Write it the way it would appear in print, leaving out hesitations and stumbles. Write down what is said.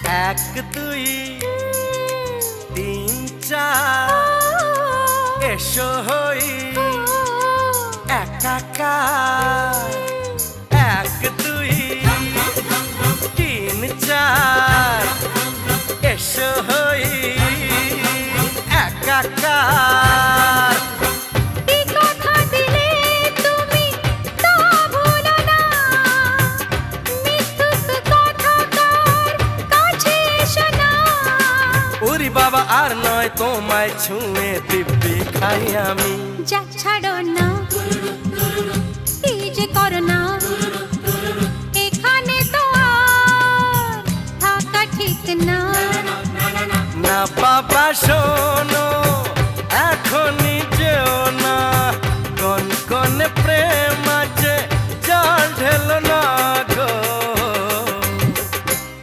এক দুই তিন চার এসো হই একাকার। এক দুই তিন চার এসো হই একাকার। ওরে বাবা আর নয় তোমায় ছুঁয়ে দিব্যি খাই আমি। যা ছাড়ো না, এই যে করো না।